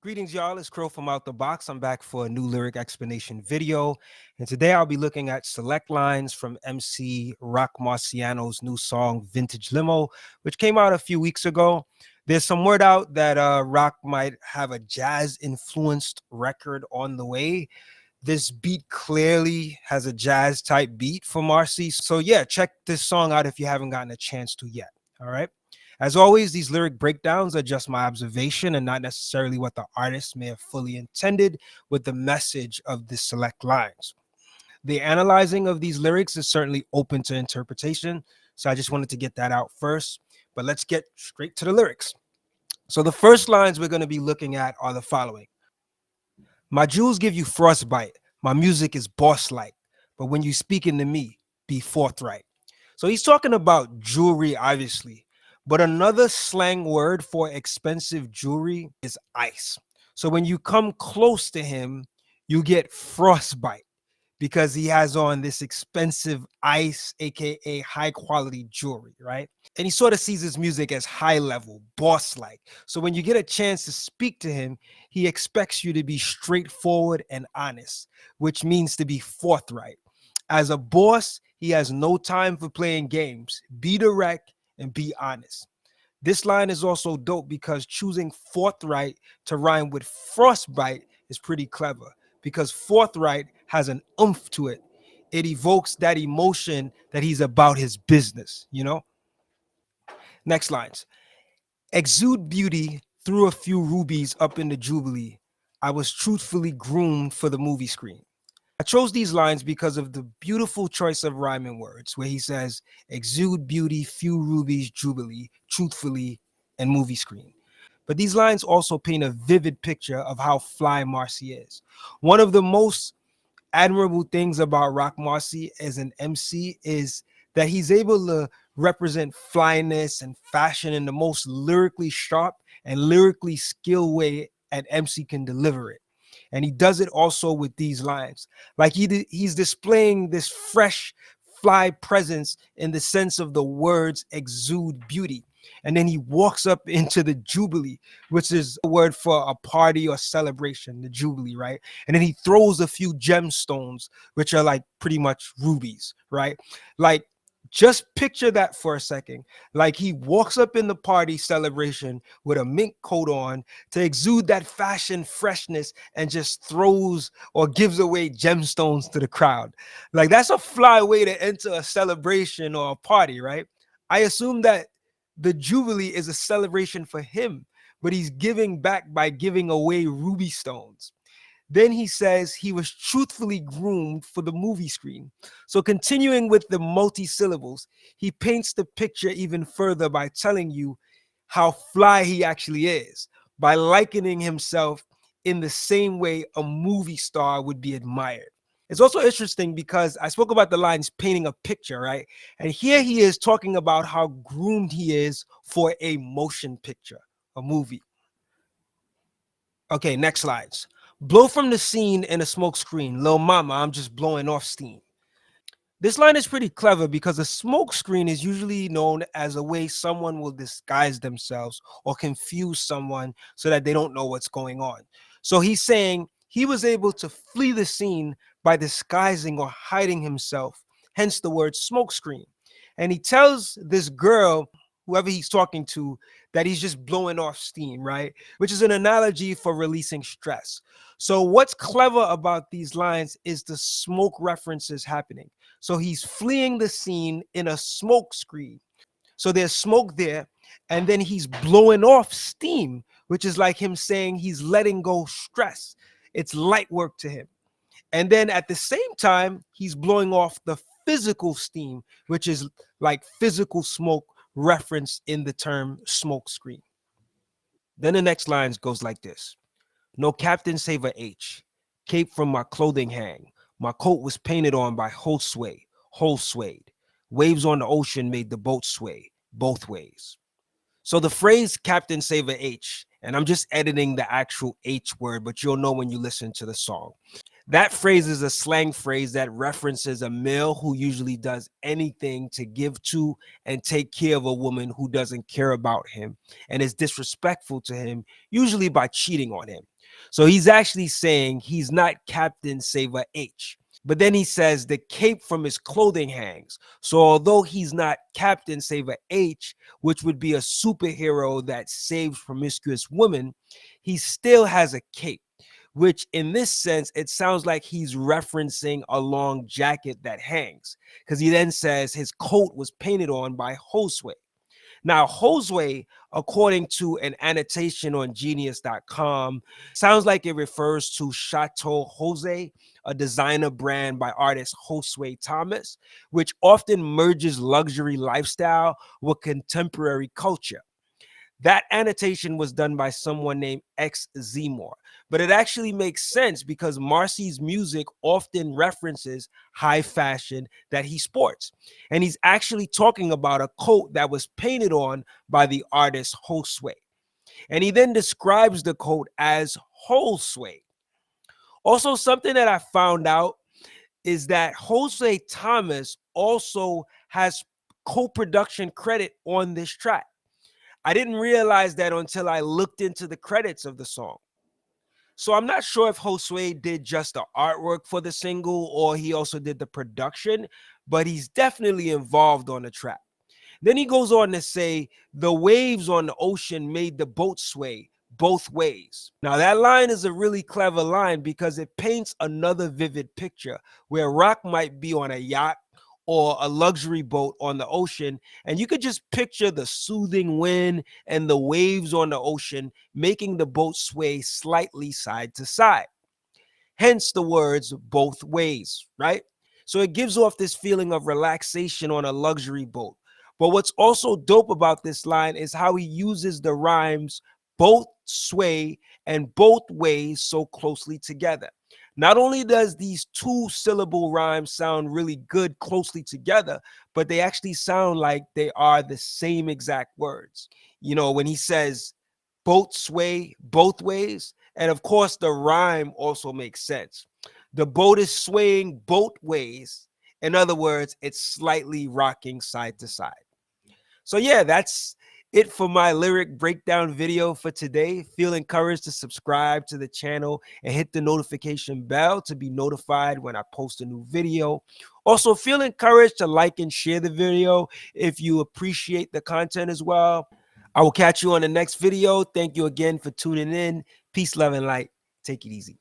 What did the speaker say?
Greetings, y'all. It's Cril from Out the Box. I'm back for a new lyric explanation video. And today I'll be looking at select lines from MC Roc Marciano's new song, Vintage Limo, which came out a few weeks ago. There's some word out that Roc might have a jazz-influenced record on the way. This beat clearly has a jazz type beat for Marcy. So yeah, check this song out if you haven't gotten a chance to yet. All right. As always, these lyric breakdowns are just my observation and not necessarily what the artist may have fully intended with the message of the select lines. The analyzing of these lyrics is certainly open to interpretation. So I just wanted to get that out first. But let's get straight to the lyrics. So the first lines we're going to be looking at are the following. My jewels give you frostbite. My music is boss-like. But when you speaking to me, be forthright. So he's talking about jewelry, obviously. But another slang word for expensive jewelry is ice. So when you come close to him, you get frostbite because he has on this expensive ice, aka high quality jewelry, right? And he sort of sees his music as high level, boss like. So when you get a chance to speak to him, he expects you to be straightforward and honest, which means to be forthright. As a boss, he has no time for playing games. Be direct and be honest. This line is also dope because choosing forthright to rhyme with frostbite is pretty clever because forthright has an oomph to it. It evokes that emotion that he's about his business, you know? Next lines. Exude beauty threw a few rubies up in the jubilee. I was truthfully groomed for the movie screen. I chose these lines because of the beautiful choice of rhyming words where he says, exude beauty, few rubies, jubilee, truthfully, and movie screen. But these lines also paint a vivid picture of how fly Marcy is. One of the most admirable things about Roc Marcy as an MC is that he's able to represent flyness and fashion in the most lyrically sharp and lyrically skilled way an MC can deliver it. And he does it also with these lines. Like he's displaying this fresh, fly presence in the sense of the words exude beauty. And then he walks up into the jubilee, which is a word for a party or celebration, the jubilee, right? And then he throws a few gemstones, which are like pretty much rubies, right? Like, just picture that for a second. Like he walks up in the party celebration with a mink coat on to exude that fashion freshness and just throws or gives away gemstones to the crowd. Like that's a fly way to enter a celebration or a party, right? I assume that the Jubilee is a celebration for him, but he's giving back by giving away ruby stones. Then he says he was truthfully groomed for the movie screen. So continuing with the multi-syllables, he paints the picture even further by telling you how fly he actually is, by likening himself in the same way a movie star would be admired. It's also interesting because I spoke about the lines painting a picture, right? And here he is talking about how groomed he is for a motion picture, a movie. Okay, next slides. Blow from the scene in a smoke screen. Lil mama, I'm just blowing off steam. This line is pretty clever because a smoke screen is usually known as a way someone will disguise themselves or confuse someone so that they don't know what's going on. So he's saying he was able to flee the scene by disguising or hiding himself, hence the word smoke screen. And he tells this girl, whoever he's talking to, that he's just blowing off steam, right? Which is an analogy for releasing stress. So what's clever about these lines is the smoke references happening. So he's fleeing the scene in a smoke screen. So there's smoke there, and then he's blowing off steam, which is like him saying he's letting go stress. It's light work to him. And then at the same time, he's blowing off the physical steam, which is like physical smoke referenced in the term smoke screen. Then the next line goes like this. No captain save a H. Cape from my clothing hang. My coat was painted on by whole suede. Waves on the ocean made the boat sway both ways. So the phrase captain save a H, and I'm just editing the actual H word, but you'll know when you listen to the song. That phrase is a slang phrase that references a male who usually does anything to give to and take care of a woman who doesn't care about him and is disrespectful to him, usually by cheating on him. So he's actually saying he's not Captain Saver H. But then he says the cape from his clothing hangs. So although he's not Captain Saver H, which would be a superhero that saves promiscuous women, he still has a cape, which in this sense, it sounds like he's referencing a long jacket that hangs, because he then says his coat was painted on by Josue. Now, Josue, according to an annotation on genius.com, sounds like it refers to Chateau Jose, a designer brand by artist Josue Thomas, which often merges luxury lifestyle with contemporary culture. That annotation was done by someone named X Zmore, but it actually makes sense because Marcy's music often references high fashion that he sports. And he's actually talking about a coat that was painted on by the artist Josue. And he then describes the coat as Josue. Also, something that I found out is that Jose Thomas also has co-production credit on this track. I didn't realize that until I looked into the credits of the song. So I'm not sure if Josue did just the artwork for the single or he also did the production, but he's definitely involved on the track. Then he goes on to say, the waves on the ocean made the boat sway both ways. Now, that line is a really clever line because it paints another vivid picture where Roc might be on a yacht or a luxury boat on the ocean, and you could just picture the soothing wind and the waves on the ocean making the boat sway slightly side to side. Hence the words both ways, right? So it gives off this feeling of relaxation on a luxury boat. But what's also dope about this line is how he uses the rhymes both sway and both ways so closely together. Not only does these two syllable rhymes sound really good closely together, but they actually sound like they are the same exact words. You know, when he says both sway both ways, and of course, the rhyme also makes sense. The boat is swaying both ways. In other words, it's slightly rocking side to side. So, yeah, that's it for my lyric breakdown video for today. Feel encouraged to subscribe to the channel and hit the notification bell to be notified when I post a new video. Also, feel encouraged to like and share the video if you appreciate the content as well. I will catch you on the next video. Thank you again for tuning in. Peace, love, and light. Take it easy.